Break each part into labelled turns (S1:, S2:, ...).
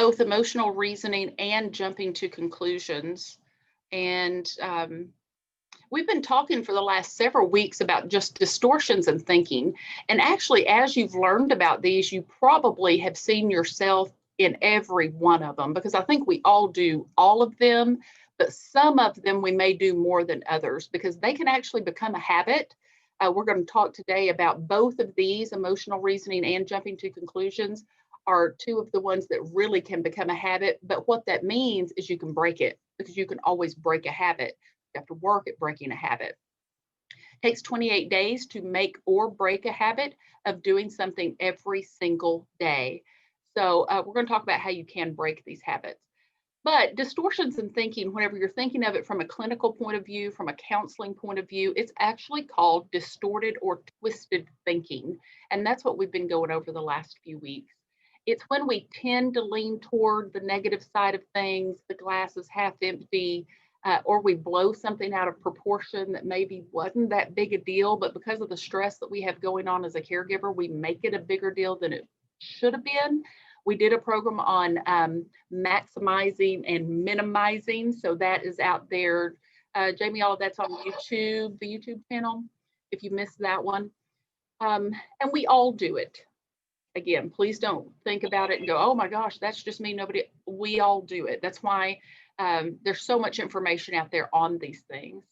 S1: both emotional reasoning and jumping to conclusions. And we've been talking for the last several weeks about just distortions in thinking. And actually, as you've learned about these, you probably have seen yourself in every one of them, because I think we all do all of them, but some of them we may do more than others because they can actually become a habit. We're going to talk today about both of these, emotional reasoning and jumping to conclusions are two of the ones that really can become a habit. But what that means is you can break it, because you can always break a habit. You have to work at breaking a habit. It takes 28 days to make or break a habit of doing something every single day. So we're going to talk about how you can break these habits. But distortions in thinking, whenever you're thinking of it from a clinical point of view, from a counseling point of view, it's actually called distorted or twisted thinking. And that's what we've been going over the last few weeks. It's when we tend to lean toward the negative side of things, the glass is half empty, or we blow something out of proportion that maybe wasn't that big a deal, but because of the stress that we have going on as a caregiver, we make it a bigger deal than it should have been. We did a program on maximizing and minimizing. So that is out there. Jamie, all of that's on YouTube, the YouTube channel, if you missed that one. And we all do it. Again, please don't think about it and go, oh my gosh, that's just me. Nobody, we all do it. That's why there's so much information out there on these things.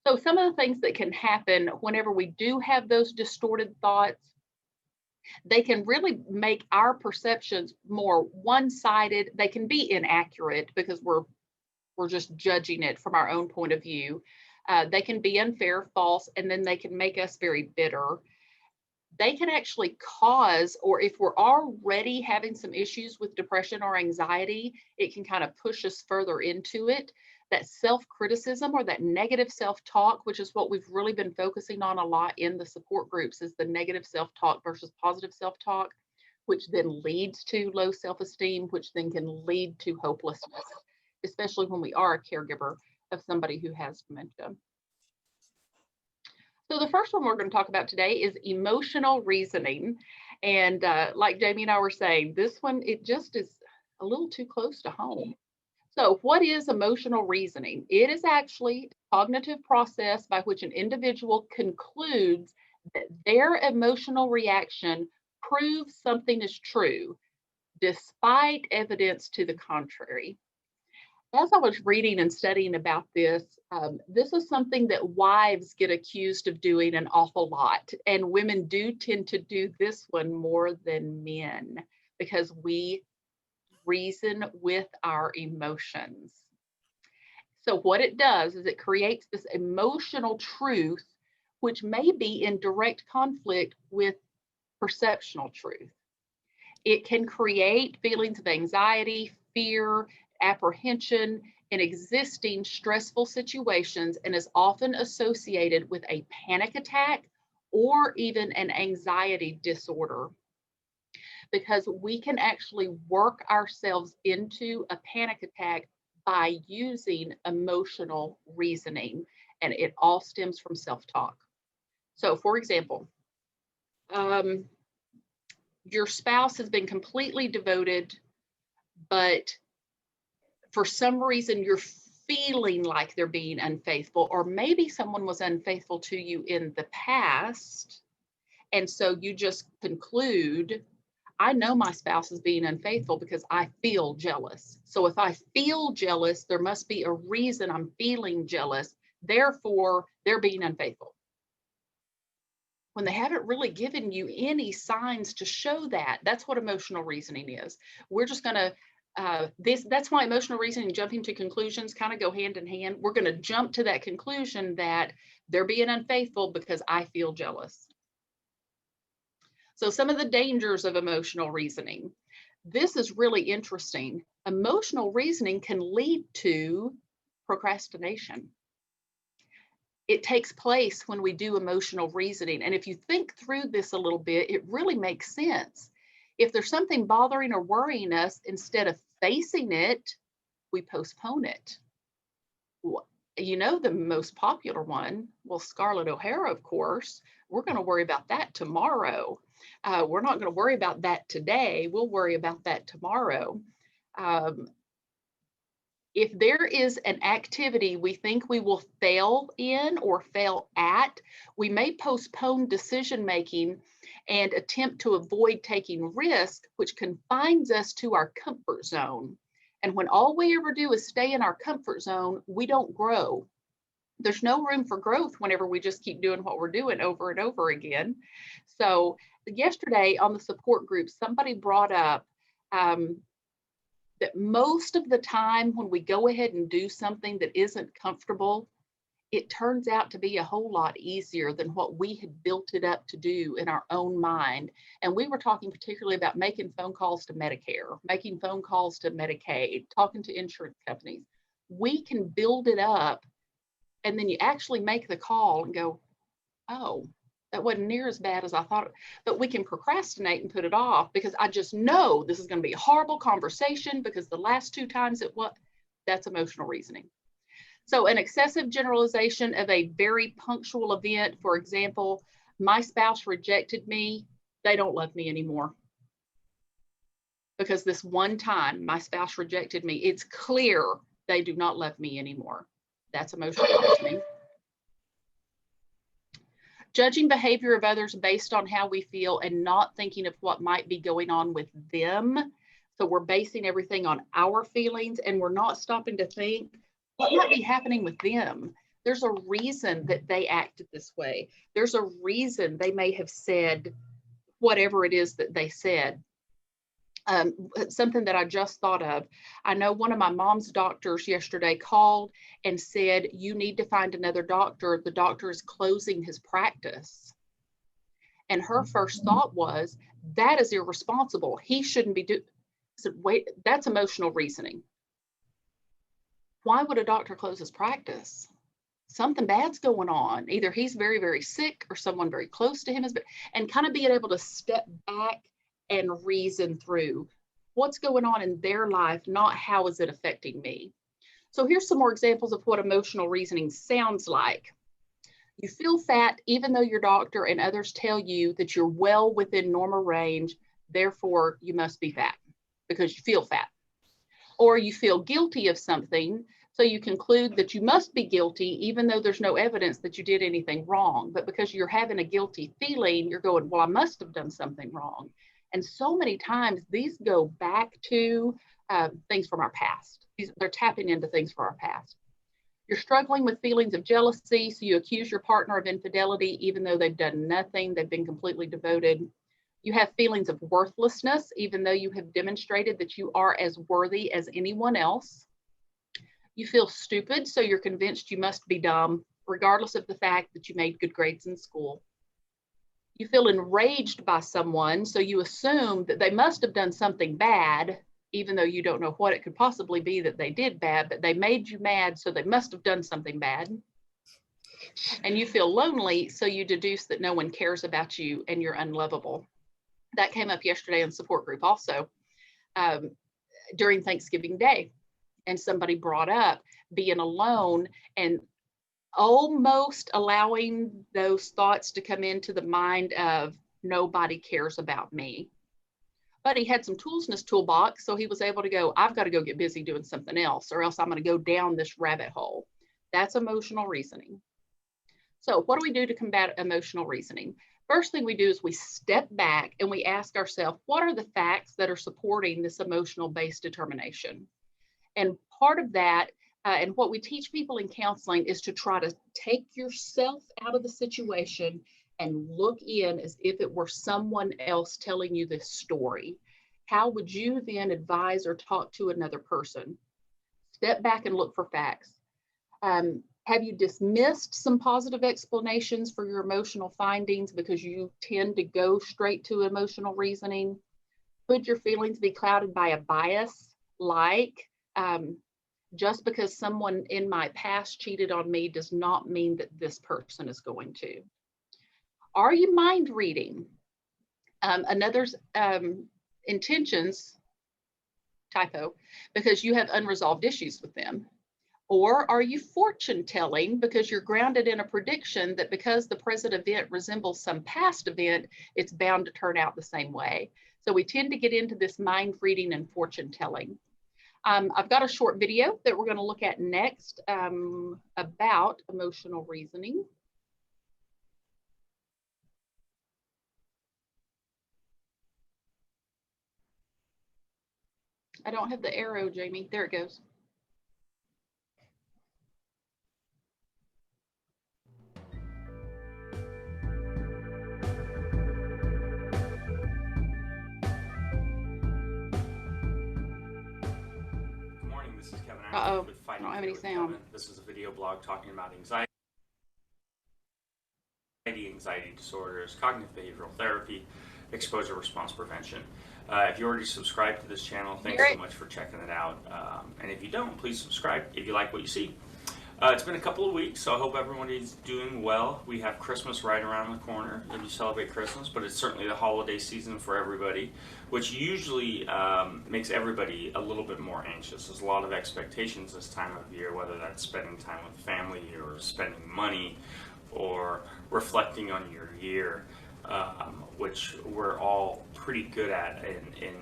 S1: So some of the things that can happen whenever we do have those distorted thoughts, they can really make our perceptions more one-sided. They can be inaccurate because we're just judging it from our own point of view. They can be unfair, false, and then they can make us very bitter. They can actually cause, or if we're already having some issues with depression or anxiety, it can kind of push us further into it. That self-criticism or that negative self-talk, which is what we've really been focusing on a lot in the support groups, is the negative self-talk versus positive self-talk, which then leads to low self-esteem, which then can lead to hopelessness, especially when we are a caregiver of somebody who has dementia. So the first one we're going to talk about today is emotional reasoning. And like Jamie and I were saying, this one, it just is a little too close to home. So what is emotional reasoning? It is actually a cognitive process by which an individual concludes that their emotional reaction proves something is true, despite evidence to the contrary. As I was reading and studying about this, this is something that wives get accused of doing an awful lot. And women do tend to do this one more than men because we reason with our emotions. So what it does is it creates this emotional truth, which may be in direct conflict with perceptional truth. It can create feelings of anxiety, fear, apprehension in existing stressful situations and is often associated with a panic attack or even an anxiety disorder, because we can actually work ourselves into a panic attack by using emotional reasoning, and it all stems from self-talk. So for example, your spouse has been completely devoted, but for some reason you're feeling like they're being unfaithful, or maybe someone was unfaithful to you in the past. And so you just conclude, I know my spouse is being unfaithful because I feel jealous. So if I feel jealous, there must be a reason I'm feeling jealous. Therefore, they're being unfaithful, when they haven't really given you any signs to show that. That's what emotional reasoning is. We're just going to that's why emotional reasoning and jumping to conclusions kind of go hand in hand. We're going to jump to that conclusion that they're being unfaithful because I feel jealous. So some of the dangers of emotional reasoning. This is really interesting. Emotional reasoning can lead to procrastination. It takes place when we do emotional reasoning. And if you think through this a little bit, it really makes sense. If there's something bothering or worrying us, instead of facing it, we postpone it. You know, the most popular one, well, Scarlett O'Hara, of course, we're going to worry about that tomorrow. We're not going to worry about that today. We'll worry about that tomorrow. Um, if there is an activity we think we will fail in or fail at, we may postpone decision making and attempt to avoid taking risk, which confines us to our comfort zone. And when all we ever do is stay in our comfort zone, we don't grow. There's no room for growth whenever we just keep doing what we're doing over and over again. So yesterday on the support group, somebody brought up that most of the time when we go ahead and do something that isn't comfortable, it turns out to be a whole lot easier than what we had built it up to do in our own mind. And we were talking particularly about making phone calls to Medicare, making phone calls to Medicaid, talking to insurance companies. We can build it up, and then you actually make the call and go, oh, that wasn't near as bad as I thought. But we can procrastinate and put it off because I just know this is going to be a horrible conversation because the last 2 times it was. That's emotional reasoning. So an excessive generalization of a very punctual event, for example, my spouse rejected me, they don't love me anymore. Because this one time my spouse rejected me, it's clear they do not love me anymore. That's emotional reasoning. Judging behavior of others based on how we feel and not thinking of what might be going on with them. So we're basing everything on our feelings and we're not stopping to think what might be happening with them. There's a reason that they acted this way. There's a reason they may have said whatever it is that they said. Something that I just thought of. I know one of my mom's doctors yesterday called and said, you need to find another doctor. The doctor is closing his practice. And her first thought was, that is irresponsible. He shouldn't be doing. I said, wait, that's emotional reasoning. Why would a doctor close his practice? Something bad's going on. Either he's very, very sick or someone very close to him is, and kind of being able to step back and reason through what's going on in their life, not how is it affecting me. So here's some more examples of what emotional reasoning sounds like. You feel fat even though your doctor and others tell you that you're well within normal range, therefore you must be fat because you feel fat. Or you feel guilty of something, so you conclude that you must be guilty even though there's no evidence that you did anything wrong. But because you're having a guilty feeling, you're going, well, I must have done something wrong. And so many times these go back to things from our past. They're tapping into things from our past. You're struggling with feelings of jealousy, so you accuse your partner of infidelity even though they've done nothing, they've been completely devoted. You have feelings of worthlessness even though you have demonstrated that you are as worthy as anyone else. You feel stupid, so you're convinced you must be dumb, regardless of the fact that you made good grades in school. You feel enraged by someone, so you assume that they must have done something bad, even though you don't know what it could possibly be that they did bad, but they made you mad, so they must have done something bad. And you feel lonely, so you deduce that no one cares about you and you're unlovable. That came up yesterday in support group also during Thanksgiving Day. And somebody brought up being alone and almost allowing those thoughts to come into the mind of nobody cares about me. But he had some tools in his toolbox, so he was able to go, I've got to go get busy doing something else, or else I'm going to go down this rabbit hole. That's emotional reasoning. So what do we do to combat emotional reasoning? First thing we do is we step back and we ask ourselves, what are the facts that are supporting this emotional-based determination? And part of that, and what we teach people in counseling, is to try to take yourself out of the situation and look in as if it were someone else telling you this story. How would you then advise or talk to another person? Step back and look for facts. Have you dismissed some positive explanations for your emotional findings because you tend to go straight to emotional reasoning? Could your feelings be clouded by a bias, like just because someone in my past cheated on me does not mean that this person is going to? Are you mind reading? Another's intentions, typo, because you have unresolved issues with them? Or are you fortune telling because you're grounded in a prediction that because the present event resembles some past event, it's bound to turn out the same way? So we tend to get into this mind reading and fortune telling. I've got a short video that we're going to look at next about emotional reasoning. I don't have the arrow, Jamie. There it goes.
S2: Good morning, this is Kevin Ackley with Fighting
S1: I don't have any
S2: with
S1: sound.
S2: Kevin. This is a video blog talking about anxiety disorders, cognitive behavioral therapy, exposure response prevention. If you already subscribed to this channel, thanks so much for checking it out. And if you don't, please subscribe if you like what you see. It's been a couple of weeks, so I hope everybody's doing well. We have Christmas right around the corner if you celebrate Christmas, but it's certainly the holiday season for everybody, which usually makes everybody a little bit more anxious. There's a lot of expectations this time of year, whether that's spending time with family or spending money or reflecting on your year, which we're all pretty good at in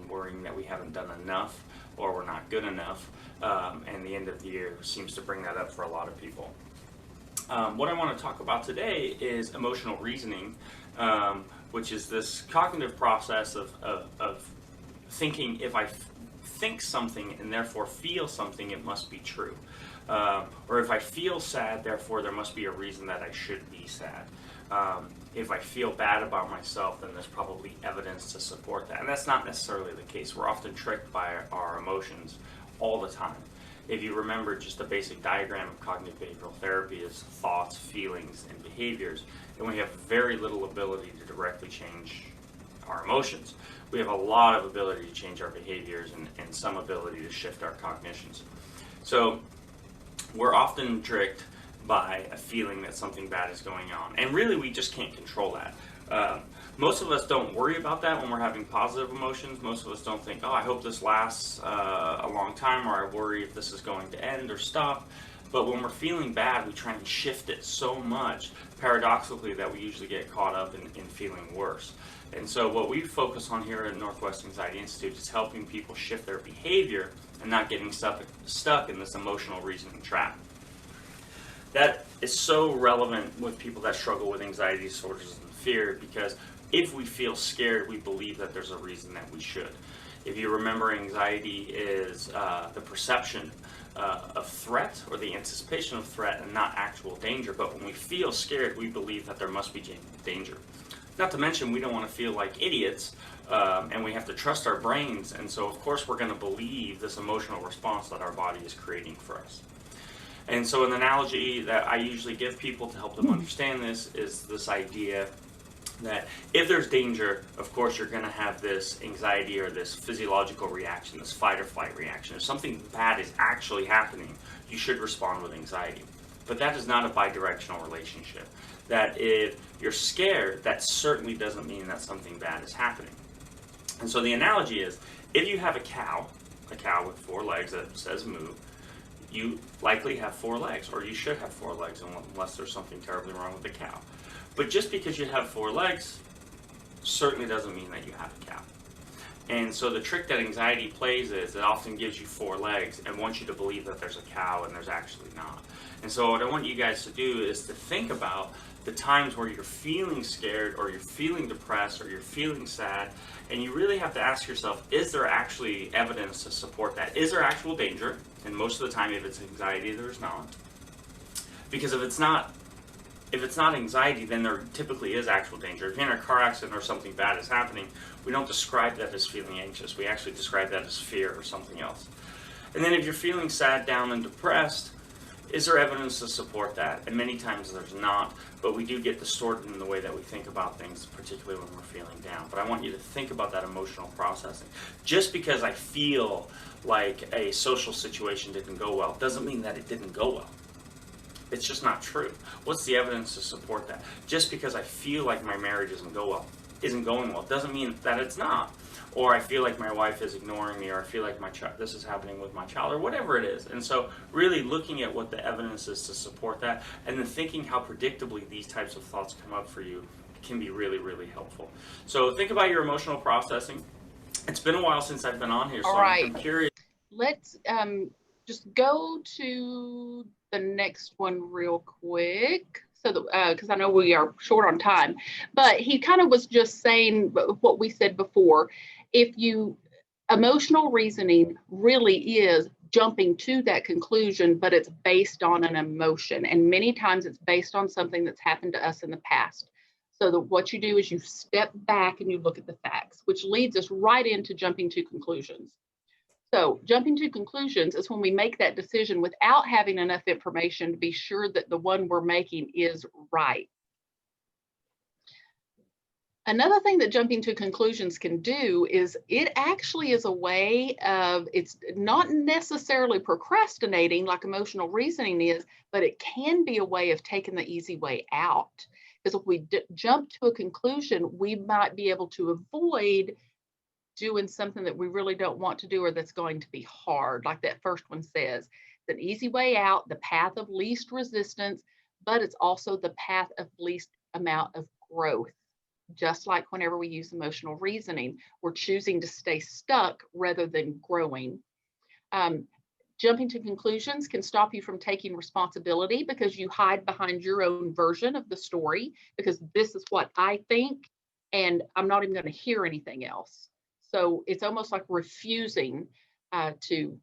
S2: worrying that we haven't done enough or we're not good enough, and the end of the year seems to bring that up for a lot of people. What I want to talk about today is emotional reasoning, which is this cognitive process of thinking if I think something and therefore feel something, it must be true. Or if I feel sad, therefore there must be a reason that I should be sad. If I feel bad about myself, then there's probably evidence to support that. And that's not necessarily the case. We're often tricked by our emotions all the time. If you remember, just a basic diagram of cognitive behavioral therapy is thoughts, feelings, and behaviors. And we have very little ability to directly change our emotions. We have a lot of ability to change our behaviors and some ability to shift our cognitions. So we're often tricked by a feeling that something bad is going on. And really, we just can't control that. Most of us don't worry about that when we're having positive emotions. Most of us don't think, oh, I hope this lasts a long time, or I worry if this is going to end or stop. But when we're feeling bad, we try and shift it so much, paradoxically, that we usually get caught up in feeling worse. And so what we focus on here at Northwest Anxiety Institute is helping people shift their behavior and not getting stuck in this emotional reasoning trap. That is so relevant with people that struggle with anxiety disorders and fear, because if we feel scared, we believe that there's a reason that we should. If you remember, anxiety is the perception of threat or the anticipation of threat and not actual danger. But when we feel scared, we believe that there must be danger. Not to mention, we don't want to feel like idiots, and we have to trust our brains. And so, of course, we're going to believe this emotional response that our body is creating for us. And so an analogy that I usually give people to help them understand this is this idea that if there's danger, of course, you're going to have this anxiety or this physiological reaction, this fight or flight reaction. If something bad is actually happening, you should respond with anxiety. But that is not a bidirectional relationship. That if you're scared, that certainly doesn't mean that something bad is happening. And so the analogy is, if you have a cow with 4 legs that says moo, you likely have 4 legs, or you should have 4 legs, unless there's something terribly wrong with the cow. But just because you have 4 legs certainly doesn't mean that you have a cow. And so the trick that anxiety plays is it often gives you 4 legs and wants you to believe that there's a cow and there's actually not. And so what I want you guys to do is to think about the times where you're feeling scared or you're feeling depressed or you're feeling sad, and you really have to ask yourself, is there actually evidence to support that? Is there actual danger? And most of the time, if it's anxiety, there's not. Because if it's not anxiety, then there typically is actual danger. If you're in a car accident or something bad is happening, we don't describe that as feeling anxious. We actually describe that as fear or something else. And then if you're feeling sad, down, and depressed, is there evidence to support that? And many times there's not, but we do get distorted in the way that we think about things, particularly when we're feeling down. But I want you to think about that emotional processing. Just because I feel like a social situation didn't go well doesn't mean that it didn't go well. It's just not true. What's the evidence to support that? Just because I feel like my marriage isn't going well, doesn't mean that it's not. Or I feel like my wife is ignoring me, or I feel like this is happening with my child, or whatever it is. And so really looking at what the evidence is to support that, and then thinking how predictably these types of thoughts come up for you can be really, really helpful. So think about your emotional processing. It's been a while since I've been on here, so I'm curious.
S1: let's just go to the next one real quick. So that, because I know we are short on time, but he kind of was just saying what we said before. If you, emotional reasoning really is jumping to that conclusion, but it's based on an emotion. And many times it's based on something that's happened to us in the past. So what you do is you step back and you look at the facts, which leads us right into jumping to conclusions. So jumping to conclusions is when we make that decision without having enough information to be sure that the one we're making is right. Another thing that jumping to conclusions can do is it actually is a way of, it's not necessarily procrastinating like emotional reasoning is, but it can be a way of taking the easy way out. Because if we jump to a conclusion, we might be able to avoid doing something that we really don't want to do or that's going to be hard. Like that first one says, it's an easy way out, the path of least resistance, but it's also the path of least amount of growth. Just like whenever we use emotional reasoning, we're choosing to stay stuck rather than growing. Jumping to conclusions can stop you from taking responsibility because you hide behind your own version of the story because this is what I think and I'm not even going to hear anything else. So it's almost like refusing to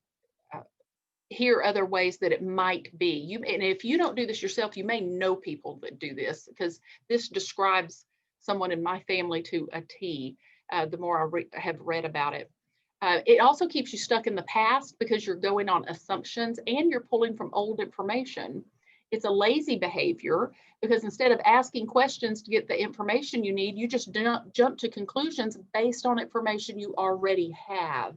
S1: hear other ways that it might be. And if you don't do this yourself, you may know people that do this because this describes someone in my family to a T, the more I have read about it. It also keeps you stuck in the past because you're going on assumptions and you're pulling from old information. It's a lazy behavior because instead of asking questions to get the information you need, you just jump to conclusions based on information you already have.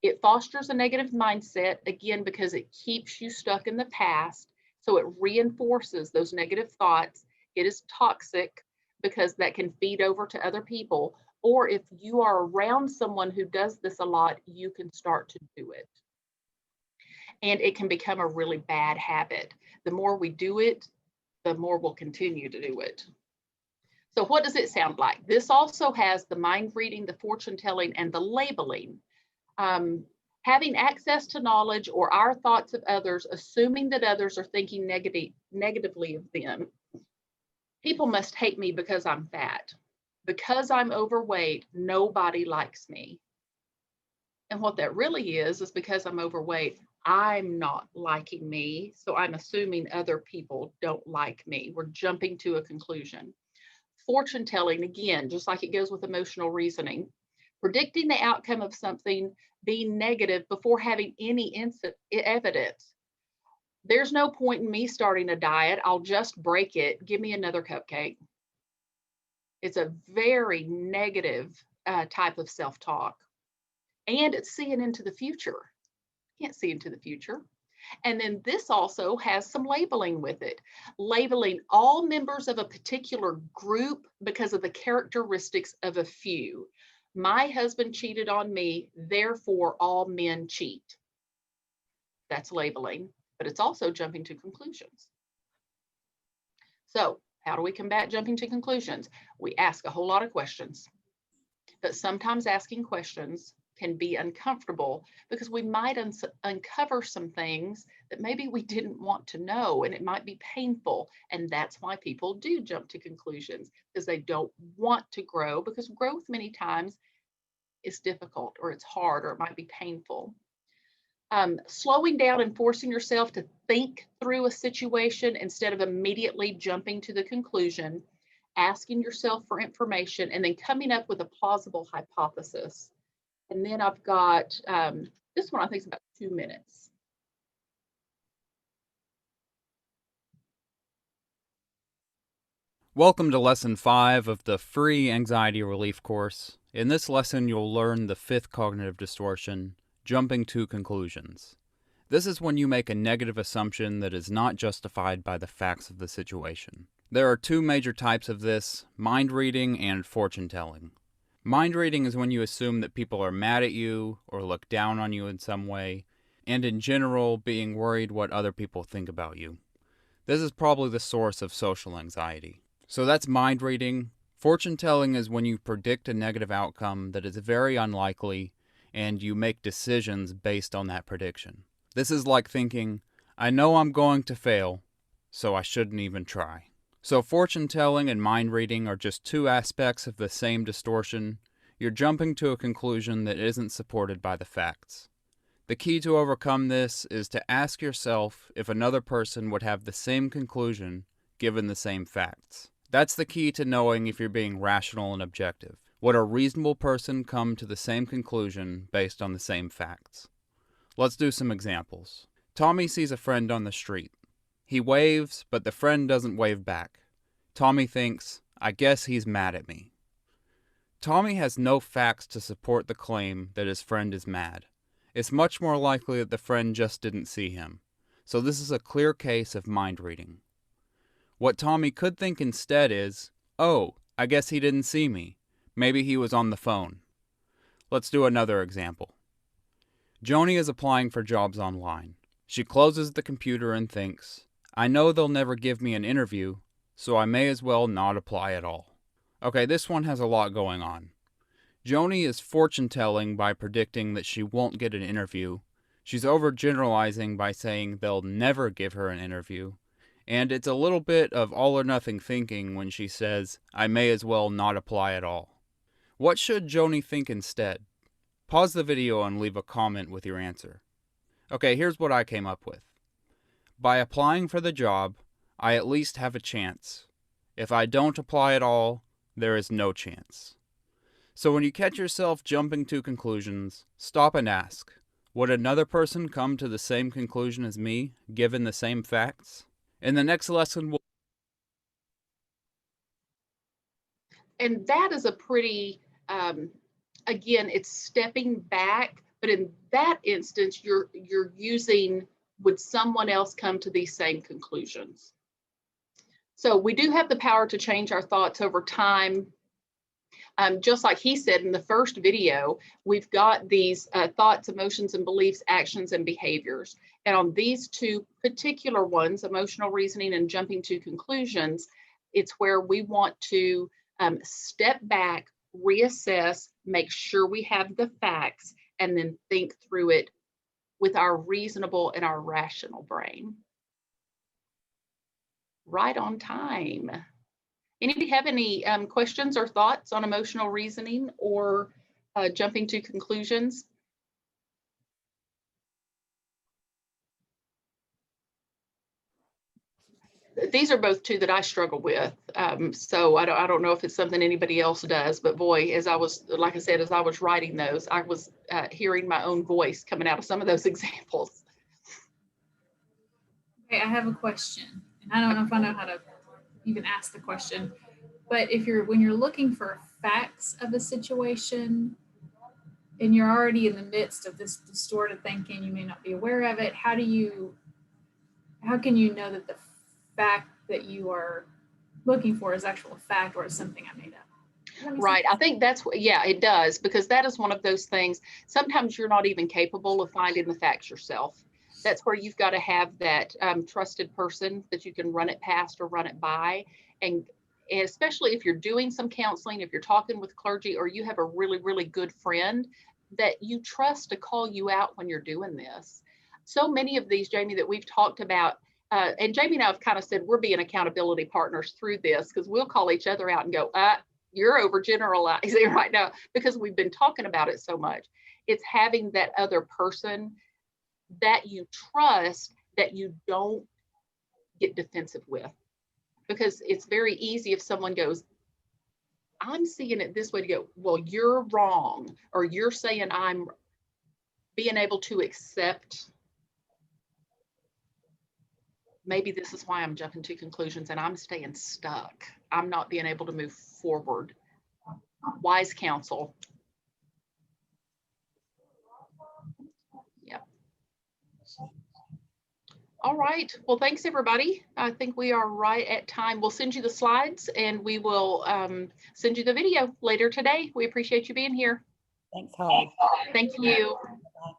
S1: It fosters a negative mindset, again, because it keeps you stuck in the past. So it reinforces those negative thoughts. It is toxic because that can feed over to other people. Or if you are around someone who does this a lot, you can start to do it. And it can become a really bad habit. The more we do it, the more we'll continue to do it. So what does it sound like? This also has the mind reading, the fortune telling, and the labeling. Having access to knowledge or our thoughts of others, assuming that others are thinking negatively of them. People must hate me because I'm fat. Because I'm overweight, nobody likes me. And what that really is because I'm overweight, I'm not liking me. So I'm assuming other people don't like me. We're jumping to a conclusion. Fortune telling, again, just like it goes with emotional reasoning, predicting the outcome of something being negative before having any evidence. There's no point in me starting a diet. I'll just break it. Give me another cupcake. It's a very negative type of self-talk. And it's seeing into the future. Can't see into the future. And then this also has some labeling with it, labeling all members of a particular group because of the characteristics of a few. My husband cheated on me, therefore all men cheat. That's labeling, but it's also jumping to conclusions. So how do we combat jumping to conclusions? We ask a whole lot of questions, but sometimes asking questions can be uncomfortable because we might uncover some things that maybe we didn't want to know, and it might be painful. And that's why people do jump to conclusions, because they don't want to grow, because growth many times is difficult or it's hard or it might be painful. Slowing down and forcing yourself to think through a situation instead of immediately jumping to the conclusion, asking yourself for information, and then coming up with a plausible hypothesis. And then I've got this one, I think is about 2 minutes.
S3: Welcome to Lesson 5 of the free Anxiety Relief course. In this lesson, you'll learn the 5th cognitive distortion, jumping to conclusions. This is when you make a negative assumption that is not justified by the facts of the situation. There are 2 major types of this, mind reading and fortune telling. Mind reading is when you assume that people are mad at you or look down on you in some way, and in general, being worried what other people think about you. This is probably the source of social anxiety. So that's mind reading. Fortune telling is when you predict a negative outcome that is very unlikely, and you make decisions based on that prediction. This is like thinking, I know I'm going to fail, so I shouldn't even try. So fortune telling and mind reading are just two aspects of the same distortion. You're jumping to a conclusion that isn't supported by the facts. The key to overcome this is to ask yourself if another person would have the same conclusion given the same facts. That's the key to knowing if you're being rational and objective. Would a reasonable person come to the same conclusion based on the same facts? Let's do some examples. Tommy sees a friend on the street. He waves, but the friend doesn't wave back. Tommy thinks, I guess he's mad at me. Tommy has no facts to support the claim that his friend is mad. It's much more likely that the friend just didn't see him. So this is a clear case of mind reading. What Tommy could think instead is, oh, I guess he didn't see me. Maybe he was on the phone. Let's do another example. Joni is applying for jobs online. She closes the computer and thinks, I know they'll never give me an interview, so I may as well not apply at all. Okay, this one has a lot going on. Joni is fortune telling by predicting that she won't get an interview. She's overgeneralizing by saying they'll never give her an interview. And it's a little bit of all or nothing thinking when she says, I may as well not apply at all. What should Joni think instead? Pause the video and leave a comment with your answer. Okay, here's what I came up with. By applying for the job, I at least have a chance. If I don't apply at all, there is no chance. So when you catch yourself jumping to conclusions, stop and ask, would another person come to the same conclusion as me, given the same facts? In the next lesson, we'll...
S1: And that is a pretty, again, it's stepping back, but in that instance, you're using, would someone else come to these same conclusions? So we do have the power to change our thoughts over time. Just like he said in the first video, we've got these thoughts, emotions, and beliefs, actions, and behaviors. And on these two particular ones, emotional reasoning and jumping to conclusions, it's where we want to step back, reassess, make sure we have the facts, and then think through it with our reasonable and our rational brain. Right on time. Anybody have any questions or thoughts on emotional reasoning or jumping to conclusions? These are both two that I struggle with. So I don't know if it's something anybody else does, but boy, as I was, like I said, as I was writing those, I was hearing my own voice coming out of some of those examples.
S4: Okay, I have a question, and I don't know if I know how to even ask the question, but when you're looking for facts of a situation and you're already in the midst of this distorted thinking, you may not be aware of it. How can you know that the fact that you are looking for is actual fact or is something I made up?
S1: Right. I think that's what, yeah, it does, because that is one of those things. Sometimes you're not even capable of finding the facts yourself. That's where you've got to have that trusted person that you can run it past or run it by. And especially if you're doing some counseling, if you're talking with clergy, or you have a really, really good friend that you trust to call you out when you're doing this. So many of these, Jamie, that we've talked about, and Jamie and I have kind of said we're being accountability partners through this, because we'll call each other out and go, you're overgeneralizing right now, because we've been talking about it so much. It's having that other person that you trust, that you don't get defensive with, because it's very easy if someone goes, I'm seeing it this way, to go, well, you're wrong, or you're saying I'm being able to accept, maybe this is why I'm jumping to conclusions and I'm staying stuck. I'm not being able to move forward. Wise counsel. Yep. All right. Well, thanks, everybody. I think we are right at time. We'll send you the slides and we will send you the video later today. We appreciate you being here.
S5: Thanks, Holly.
S1: Thank you.
S5: Bye.